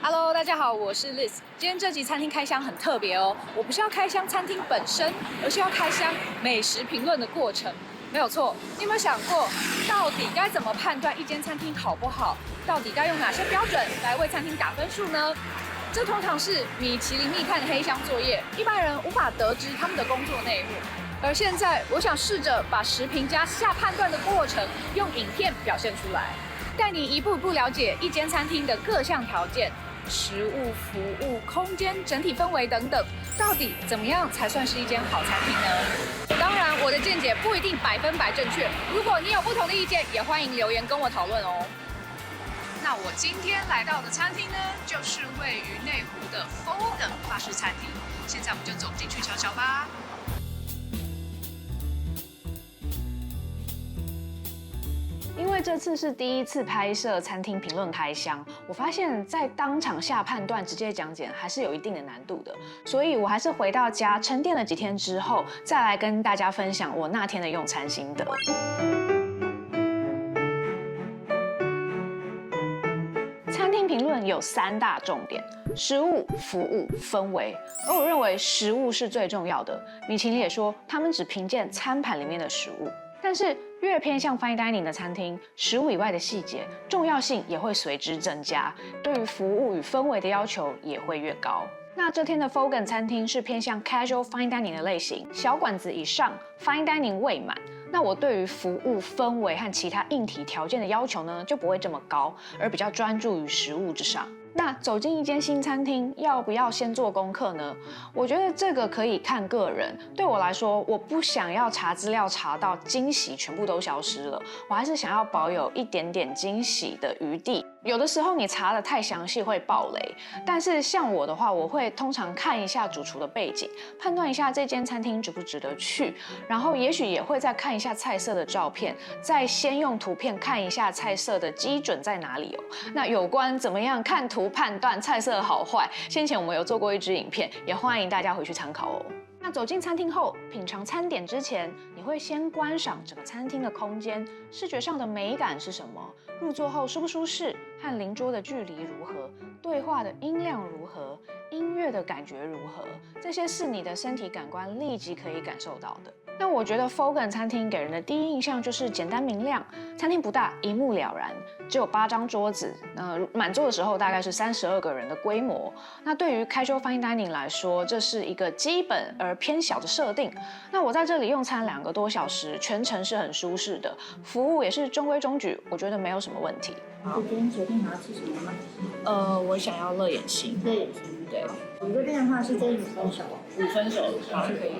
Hello，大家好，我是 Liz。今天这集餐厅开箱很特别哦，我不是要开箱餐厅本身，而是要开箱美食评论的过程。没有错，你有没有想过，到底该怎么判断一间餐厅好不好？到底该用哪些标准来为餐厅打分数呢？这通常是米其林密探的黑箱作业，一般人无法得知他们的工作内幕。而现在，我想试着把食评家下判断的过程用影片表现出来，带你一步步了解一间餐厅的各项条件。食物、服务、空间、整体氛围等等，到底怎么样才算是一间好餐厅呢？当然，我的见解不一定100%正确。如果你有不同的意见，也欢迎留言跟我讨论哦。那我今天来到的餐厅呢，就是位于内湖的 Fogan 法式餐厅。现在我们就走进去瞧瞧吧。因为这次是第一次拍摄餐厅评论开箱，我发现在当场下判断、直接讲解还是有一定的难度的，所以我还是回到家沉淀了几天之后，再来跟大家分享我那天的用餐心得。餐厅评论有3大重点：食物、服务、氛围。而我认为食物是最重要的。米其林也说，他们只评鉴餐盘里面的食物。但是越偏向 fine dining 的餐厅，食物以外的细节重要性也会随之增加，对于服务与氛围的要求也会越高。那这天的 Fogan 餐厅是偏向 casual fine dining 的类型，小馆子以上 fine dining 未满。那我对于服务氛围和其他硬体条件的要求呢，就不会这么高，而比较专注于食物之上。那走进一间新餐厅，要不要先做功课呢？我觉得这个可以看个人。对我来说，我不想要查资料查到惊喜全部都消失了，我还是想要保有一点点惊喜的余地。有的时候你查得太详细会爆雷，但是像我的话，我会通常看一下主厨的背景，判断一下这间餐厅值不值得去，然后也许也会再看一下菜色的照片，再先用图片看一下菜色的基准在哪里哦。那有关怎么样看图判断菜色的好坏，先前我们有做过一支影片，也欢迎大家回去参考哦。那走进餐厅后，品尝餐点之前，你会先观赏整个餐厅的空间，视觉上的美感是什么？入座后舒不舒适？和邻桌的距离如何？对话的音量如何？音乐的感觉如何？这些是你的身体感官立即可以感受到的。那我觉得 Fogan 餐厅给人的第一印象就是简单明亮，餐厅不大，一目了然，只有8张桌子，满座的时候大概是32个人的规模。那对于 casual fine dining 来说，这是一个基本而偏小的设定。那我在这里用餐2个多小时，全程是很舒适的，服务也是中规中矩，我觉得没有什么问题。好，今天决定你要吃什么吗？我想要乐眼心。乐眼心，对。我这边的话是这5分熟，5分熟是可以。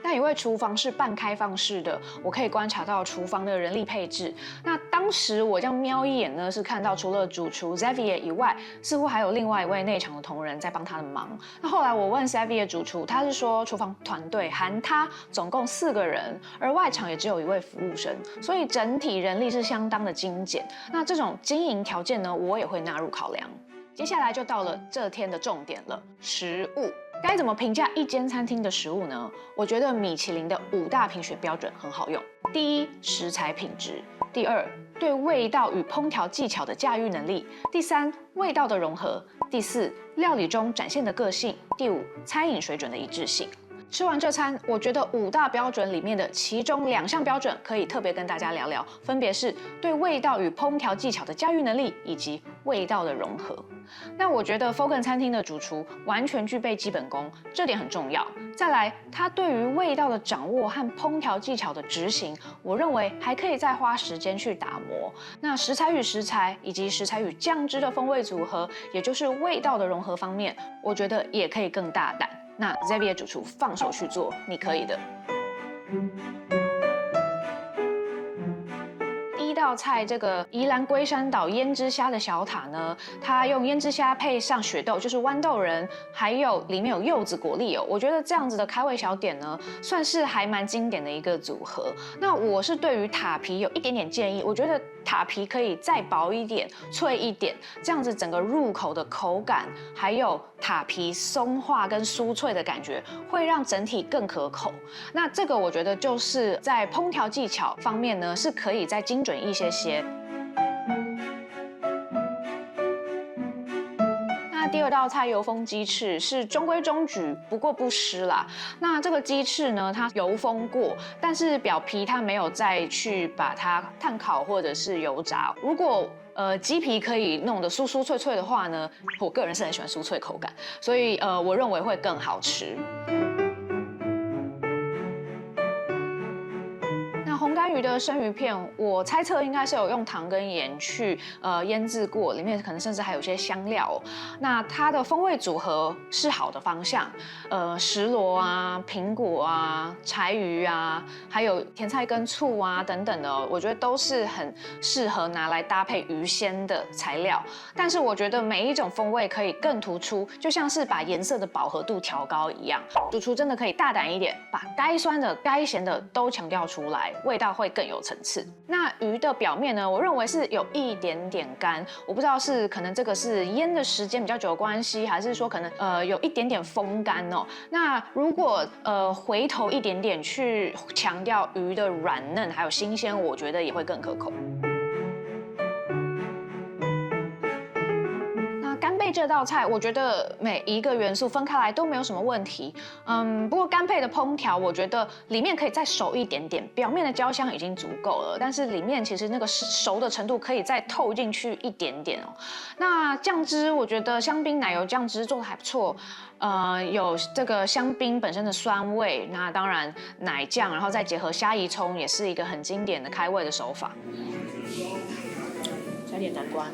那因为厨房是半开放式的，我可以观察到厨房的人力配置。那当时我这样瞄一眼呢，是看到除了主厨 Xavier 以外，似乎还有另外一位内场的同仁在帮他的忙。那后来我问 Xavier 主厨，他是说厨房团队含他总共4个人，而外场也只有1位服务生，所以整体人力是相当的精简。那这种经营条件呢，我也会纳入考量。接下来就到了这天的重点了，食物。该怎么评价一间餐厅的食物呢？我觉得米其林的5大评选标准很好用。第一，食材品质；第2，对味道与烹调技巧的驾驭能力；第3，味道的融合；第4，料理中展现的个性；第5，餐饮水准的一致性。吃完这餐，我觉得5大标准里面的其中2项标准可以特别跟大家聊聊，分别是对味道与烹调技巧的驾驭能力，以及味道的融合。那我觉得 Fogan 餐厅的主厨完全具备基本功，这点很重要。再来，他对于味道的掌握和烹调技巧的执行，我认为还可以再花时间去打磨。那食材与食材以及食材与酱汁的风味组合，也就是味道的融合方面，我觉得也可以更大胆。那 Xavier 主厨放手去做，你可以的。第一道菜，这个宜兰龟山岛胭脂虾的小塔呢，它用胭脂虾配上血豆，就是豌豆仁，还有里面有柚子果粒哦。我觉得这样子的开胃小点呢，算是还蛮经典的一个组合。那我是对于塔皮有一点点建议，我觉得塔皮可以再薄一点、脆一点，这样子整个入口的口感，还有塔皮松化跟酥脆的感觉，会让整体更可口。那这个我觉得就是在烹调技巧方面呢，是可以再精准一些些。那第二道菜油封鸡翅是中规中矩，不过不失啦。那这个鸡翅呢，它油封过，但是表皮它没有再去把它炭烤或者是油炸。如果鸡皮可以弄得酥酥脆脆的话呢，我个人是很喜欢酥脆口感，所以我认为会更好吃。红干鱼的生鱼片，我猜测应该是有用糖跟盐去腌制过，里面可能甚至还有一些香料。那它的风味组合是好的方向，石螺啊、苹果啊、柴鱼啊，还有甜菜根醋啊等等的，我觉得都是很适合拿来搭配鱼鲜的材料。但是我觉得每一种风味可以更突出，就像是把颜色的饱和度调高一样。主厨真的可以大胆一点，把该酸的、该咸的都强调出来。味道会更有层次。那鱼的表面呢，我认为是有一点点干，我不知道是可能这个是腌的时间比较久的关系，还是说可能有一点点风干哦。那如果回头一点点去强调鱼的软嫩还有新鲜，我觉得也会更可口。干贝这道菜，我觉得每一个元素分开来都没有什么问题。不过干贝的烹调，我觉得里面可以再熟一点点，表面的焦香已经足够了，但是里面其实那个熟的程度可以再透进去一点点哦。那酱汁，我觉得香槟奶油酱汁做的还不错，有这个香槟本身的酸味，那当然奶酱，然后再结合虾夷葱，也是一个很经典的开胃的手法。加点南瓜。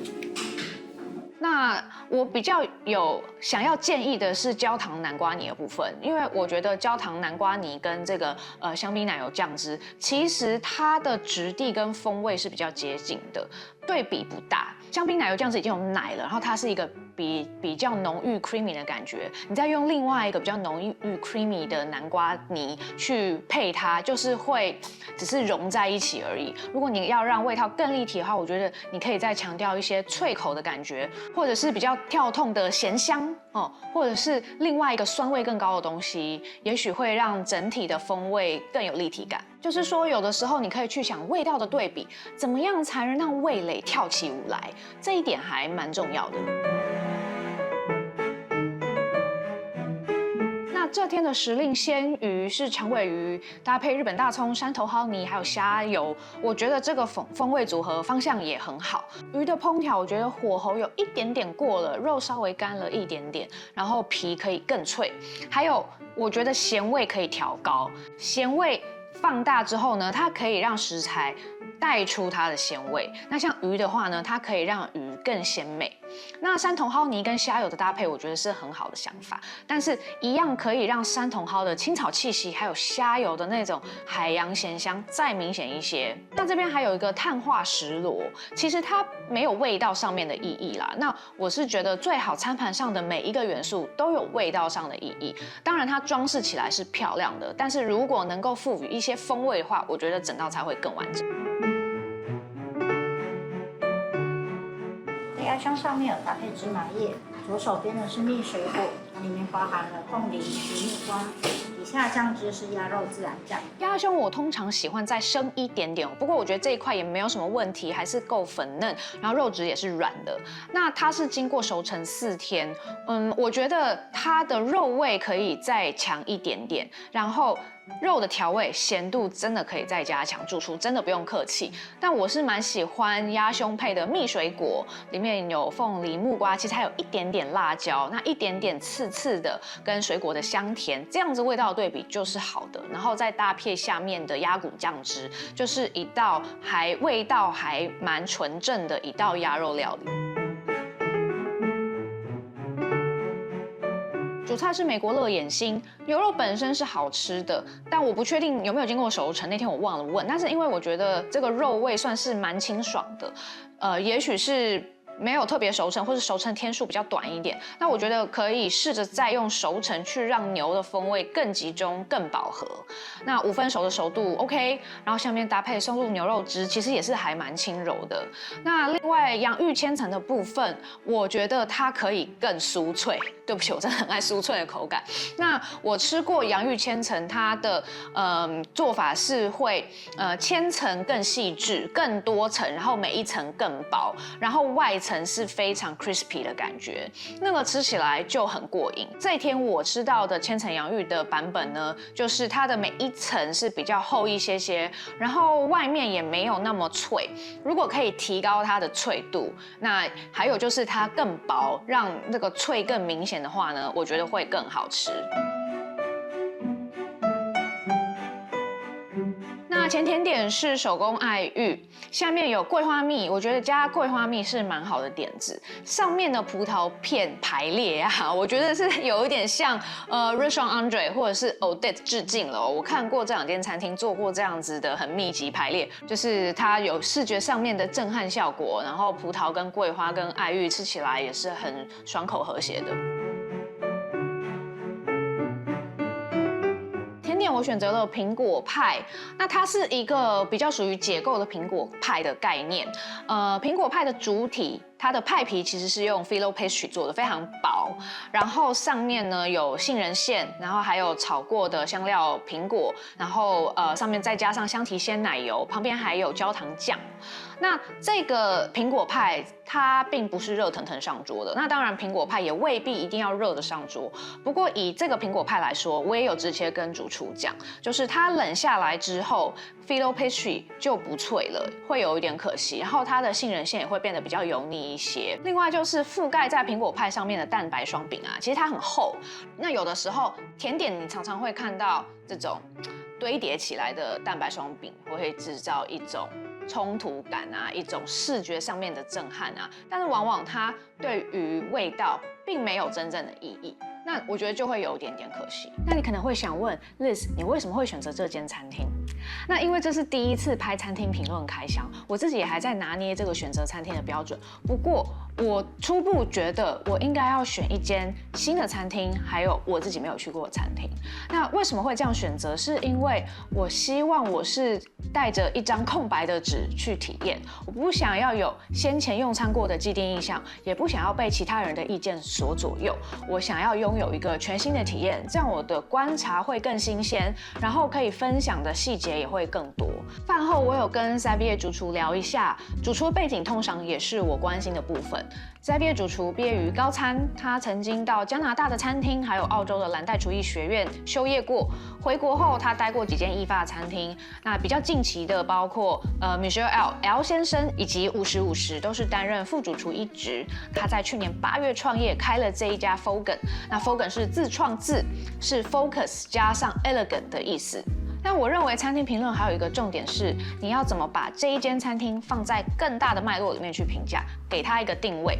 那我比较有想要建议的是焦糖南瓜泥的部分，因为我觉得焦糖南瓜泥跟这个香槟奶油酱汁，其实它的质地跟风味是比较接近的，对比不大。香槟奶油酱汁已经有奶了，然后它是一个比较浓郁 creamy 的感觉，你再用另外一个比较浓郁 creamy 的南瓜泥去配它，就是会只是融在一起而已。如果你要让味道更立体的话，我觉得你可以再强调一些脆口的感觉，或者是比较跳痛的咸香哦，或者是另外一个酸味更高的东西，也许会让整体的风味更有立体感。就是说，有的时候你可以去想味道的对比，怎么样才能让味蕾跳起舞来，这一点还蛮重要的。这天的时令鲜鱼是长尾鱼，搭配日本大葱、山头蒿泥还有虾油，我觉得这个风味组合方向也很好。鱼的烹调，我觉得火候有一点点过了，肉稍微干了一点点，然后皮可以更脆。还有，我觉得咸味可以调高，咸味放大之后呢，它可以让食材带出它的鲜味。那像鱼的话呢，它可以让鱼更鲜美。那山茼蒿泥跟虾油的搭配，我觉得是很好的想法，但是一样可以让山茼蒿的青草气息，还有虾油的那种海洋咸香再明显一些。那这边还有一个碳化石螺，其实它没有味道上面的意义啦。那我是觉得最好餐盘上的每一个元素都有味道上的意义。当然它装饰起来是漂亮的，但是如果能够赋予一些风味的话，我觉得整道菜会更完整。鸭胸上面有搭配芝麻叶，左手边呢是蜜水果，里面包含了凤梨、与木瓜，底下酱汁是鸭肉孜然酱。鸭胸我通常喜欢再生一点点，不过我觉得这一块也没有什么问题，还是够粉嫩，然后肉质也是软的。那它是经过熟成4天，我觉得它的肉味可以再强一点点，然后肉的调味咸度真的可以再加强，主厨真的不用客气。但我是蛮喜欢鸭胸配的蜜水果，里面有凤梨、木瓜，其实还有一点点辣椒，那一点点刺刺的跟水果的香甜，这样子味道的对比就是好的。然后再搭配下面的鸭骨酱汁，就是一道味道还蛮纯正的一道鸭肉料理。主菜是美国乐眼心，牛肉本身是好吃的，但我不确定有没有经过熟成，那天我忘了问。但是因为我觉得这个肉味算是蛮清爽的，也许是没有特别熟成，或是熟成天数比较短一点，那我觉得可以试着再用熟成去让牛的风味更集中、更饱和。那5分熟的熟度 OK， 然后下面搭配松露牛肉汁，其实也是还蛮轻柔的。那另外洋芋千层的部分，我觉得它可以更酥脆。对不起，我真的很爱酥脆的口感。那我吃过洋芋千层，它的做法是会千层更细致、更多层，然后每一层更薄，然后外层层是非常 crispy 的感觉，那个吃起来就很过瘾。这一天我吃到的千层洋芋的版本呢，就是它的每一层是比较厚一些些，然后外面也没有那么脆。如果可以提高它的脆度，那还有就是它更薄，让那个脆更明显的话呢，我觉得会更好吃。那前甜点是手工爱玉，下面有桂花蜜，我觉得加桂花蜜是蛮好的点子。上面的葡萄片排列啊，我觉得是有一点向Restaurant Andre 或者是 Odette 致敬了。我看过这两间餐厅做过这样子的很密集排列，就是它有视觉上面的震撼效果，然后葡萄跟桂花跟爱玉吃起来也是很爽口和谐的。我选择了苹果派，那它是一个比较属于解构的苹果派的概念。苹果派的主体，它的派皮其实是用 phyllo pastry 做的，非常薄，然后上面呢有杏仁馅，然后还有炒过的香料苹果，然后上面再加上香缇鲜奶油，旁边还有焦糖酱。那这个苹果派它并不是热腾腾上桌的，那当然苹果派也未必一定要热的上桌。不过以这个苹果派来说，我也有直接跟主厨讲，就是它冷下来之后 phyllo pastry 就不脆了，会有一点可惜。然后它的杏仁馅也会变得比较油腻一些。另外就是覆盖在苹果派上面的蛋白霜饼啊，其实它很厚。那有的时候甜点你常常会看到这种堆叠起来的蛋白霜饼，会制造一种冲突感啊，一种视觉上面的震撼啊，但是往往它对于味道并没有真正的意义，那我觉得就会有一点点可惜。那你可能会想问 Liz， 你为什么会选择这间餐厅？那因为这是第一次拍餐厅评论开箱，我自己也还在拿捏这个选择餐厅的标准。不过我初步觉得我应该要选一间新的餐厅，还有我自己没有去过的餐厅。那为什么会这样选择？是因为我希望我是带着一张空白的纸去体验，我不想要有先前用餐过的既定印象，也不想要被其他人的意见所左右。我想要拥有一个全新的体验，这样我的观察会更新鲜，然后可以分享的细节也会更多。饭后我有跟Xavier主厨聊一下，主厨的背景通常也是我关心的部分。Xavier主厨毕业于高餐，他曾经到加拿大的餐厅，还有澳洲的蓝带厨艺学院修业过。回国后，他待过几间意法餐厅，那比较近期的包括Michel L 先生以及50/50都是担任副主厨一职。他在去年8月创业，开了这一家 Fogan。那 Fogan 是自创字，是 focus 加上 elegant 的意思。但我认为餐厅评论还有一个重点是，你要怎么把这一间餐厅放在更大的脉络里面去评价，给它一个定位。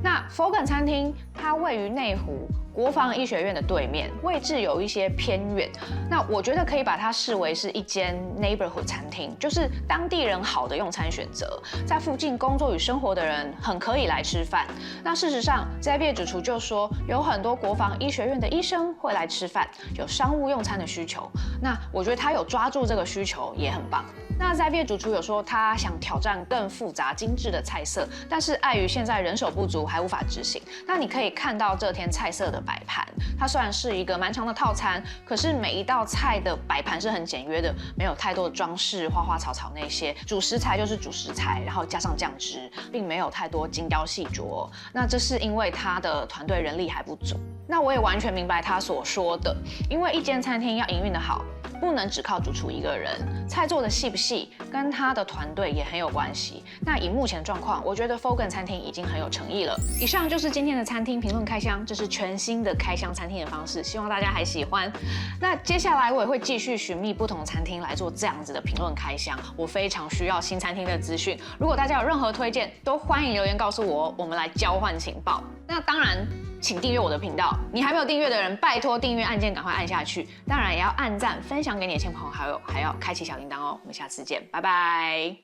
那 Fogan 餐厅它位于内湖国防医学院的对面，位置有一些偏远。那我觉得可以把它视为是一间 neighborhood 餐厅，就是当地人好的用餐选择，在附近工作与生活的人很可以来吃饭。那事实上，Xavier主厨就说，有很多国防医学院的医生会来吃饭，有商务用餐的需求。那我觉得他有抓住这个需求，也很棒。那Xavier主厨有说他想挑战更复杂精致的菜色，但是碍于现在人手不足，还无法执行。那你可以看到这天菜色的摆盘，它虽然是一个蛮长的套餐，可是每一道菜的摆盘是很简约的，没有太多的装饰、花花草草那些。主食材就是主食材，然后加上酱汁，并没有太多精雕细琢。那这是因为他的团队人力还不足。那我也完全明白他所说的，因为一间餐厅要营运得好，不能只靠主厨一个人，菜做的细不细，跟他的团队也很有关系。那以目前状况，我觉得 Fogan 餐厅已经很有诚意了。以上就是今天的餐厅评论开箱，这是全新的开箱餐厅的方式，希望大家还喜欢。那接下来我也会继续寻觅不同的餐厅来做这样子的评论开箱，我非常需要新餐厅的资讯。如果大家有任何推荐，都欢迎留言告诉我，我们来交换情报。那当然，请订阅我的频道。你还没有订阅的人，拜托订阅按键赶快按下去。当然也要按赞、分享给你的亲朋好友，还要开启小铃铛哦。我们下次见，拜拜。